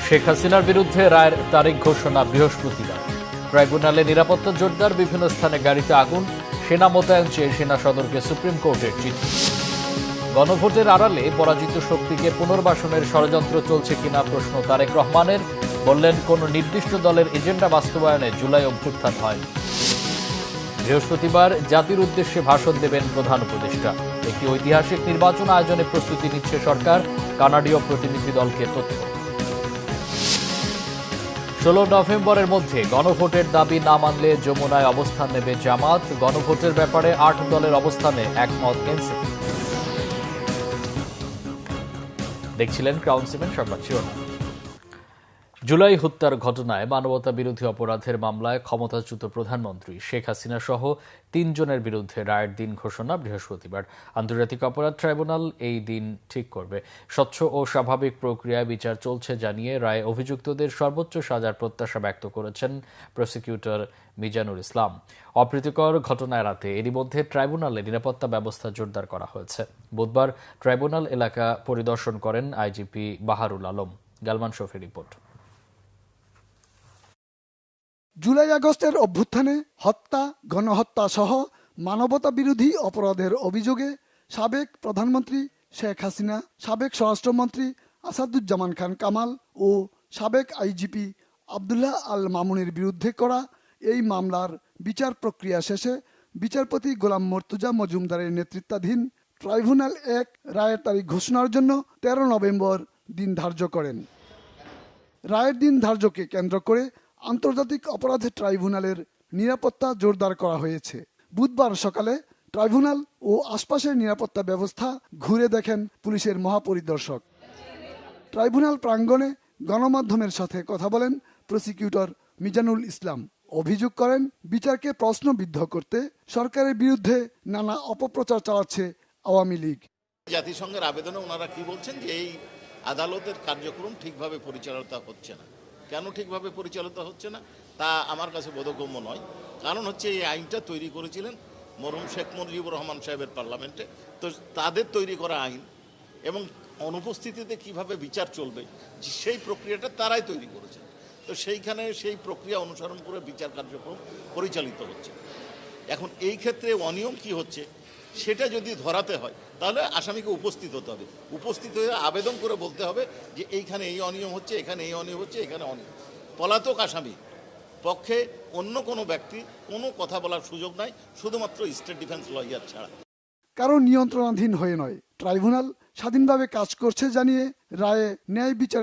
শেখ হাসিনার বিরুদ্ধে রায়ের তারিখ ঘোষণা বৃহস্পতিবার। ট্রাইব্যুনালে নিরাপত্তা জোরদার, বিভিন্ন স্থানে গাড়িতে আগুন, সেনা মোতায়েন চেয়ে সেনা সদরকে সুপ্রিম কোর্টের চিঠি। গণভোটের আড়ালে পরাজিত শক্তিকে পুনর্বাসনের ষড়যন্ত্র চলছে কিনা প্রশ্ন তারেক রহমানের। বললেন, কোন নির্দিষ্ট দলের এজেন্ডা বাস্তবায়নে জুলাই অভ্যুত্থান হয়নি। বৃহস্পতিবার জাতির উদ্দেশ্যে ভাষণ দেবেন প্রধান উপদেষ্টা। একটি ঐতিহাসিক নির্বাচন আয়োজনে প্রস্তুতি নিচ্ছে সরকার, কানাডীয় প্রতিনিধি দলকে তথ্য। 16 নভেম্বরের মধ্যে গণভোটের দাবি না মানলে যমুনায় অবস্থান নেবে জামাত। গণভোটের ব্যাপারে 8 দলের অবস্থানে একমত এনসিপি। দেখছিলেন ক্রাউন সিমেন্ট সংবাদ শিরোনাম। জুলাই হত্যার ঘটনায় মানবতা বিরোধী অপরাধের মামলায় ক্ষমতাচ্যুত প্রধানমন্ত্রী শেখ হাসিনা সহ 3 জনের বিরুদ্ধে রায়ের দিন ঘোষণা বৃহস্পতিবার। আন্তর্জাতিক অপরাধ ট্রাইব্যুনাল এই দিন ঠিক করবে। স্বচ্ছ ও স্বাভাবিক প্রক্রিয়ায় বিচার চলছে জানিয়ে রায়ে অভিযুক্তদের সর্বোচ্চ সাজার প্রত্যাশা ব্যক্ত করেছেন প্রসিকিউটর মিজানুর ইসলাম। অপ্রীতিকর ঘটনা এড়াতে এরই মধ্যে ট্রাইব্যুনালে নিরাপত্তা ব্যবস্থা জোরদার করা হয়েছে। বুধবার ট্রাইব্যুনাল এলাকা পরিদর্শন করেন আইজিপি বাহারুল আলম। গালমান শফির রিপোর্ট। জুলাই আগস্টের অভ্যুত্থানে হত্যা, গণহত্যা সহ মানবতা বিরোধী অপরাধের অভিযোগে সাবেক প্রধানমন্ত্রী শেখ হাসিনা, সাবেক স্বরাষ্ট্রমন্ত্রী আসাদুজ্জামান খান কামাল ও সাবেক আইজিপি আবদুল্লাহ আল মামুনের বিরুদ্ধে করা এই মামলার বিচার প্রক্রিয়া শেষে বিচারপতি গোলাম মর্তুজা মজুমদারের নেতৃত্বাধীন ট্রাইব্যুনাল 1 রায়ের তারিখ ঘোষণার জন্য 13 নভেম্বর দিন ধার্য করেন। রায়ের দিন ধার্যকে কেন্দ্র করে আন্তর্জাতিক অপরাধ ট্রাইব্যুনালের নিরাপত্তা জোরদার করা হয়েছে। বুধবার সকালে ট্রাইব্যুনাল ও আশপাশের নিরাপত্তা ব্যবস্থা ঘুরে দেখেন পুলিশের মহাপরিদর্শক। ট্রাইব্যুনাল প্রাঙ্গণে গণমাধ্যমের সাথে কথা বলেন প্রসিকিউটর মিজানুল ইসলাম। অভিযোগ করেন, বিচারকে প্রশ্নবিদ্ধ করতে সরকারের বিরুদ্ধে নানা অপপ্রচার চালাচ্ছে আওয়ামী লীগ। জাতিসংঘের আবেদনে ওনারা কি বলছেন যে এই আদালতের কার্যক্রম ঠিকভাবে পরিচালিত হচ্ছে না। কেন ঠিকভাবে পরিচালিত হচ্ছে না তা আমার কাছে বোধগম্য নয়। কারণ হচ্ছে এই আইনটা তৈরি করেছিলেন মরহুম শেখ মুজিবুর রহমান সাহেবের পার্লামেন্টে। তো তাদের তৈরি করা আইন এবং অনুপস্থিতিতে কিভাবে বিচার চলবে সেই প্রক্রিয়াটা তারাই তৈরি করেছেন। তো সেইখানে সেই প্রক্রিয়া অনুসরণ করে বিচার কার্যক্রম পরিচালিত হচ্ছে। এখন এই ক্ষেত্রে অনিয়ম কি হচ্ছে সেটা যদি ধরাতে হয় তাহলে আসামিকে উপস্থিত হতে হবে। উপস্থিত হয়ে আবেদন করে বলতে হবে যে এইখানে এই অনিয়ম হচ্ছে, এখানে এই অনিয়ম হচ্ছে, এখানে অনিয়ম। পলাতক আসামি পক্ষে অন্য কোনো ব্যক্তি কোনো কথা বলার সুযোগ নাই, শুধুমাত্র স্টেট ডিফেন্স লয়ার ছাড়া। কারণ নিয়ন্ত্রণাধীন হয়ে নয়, ট্রাইব্যুনাল স্বাধীনভাবে কাজ করছে জানিয়ে রায়ে ন্যায় বিচার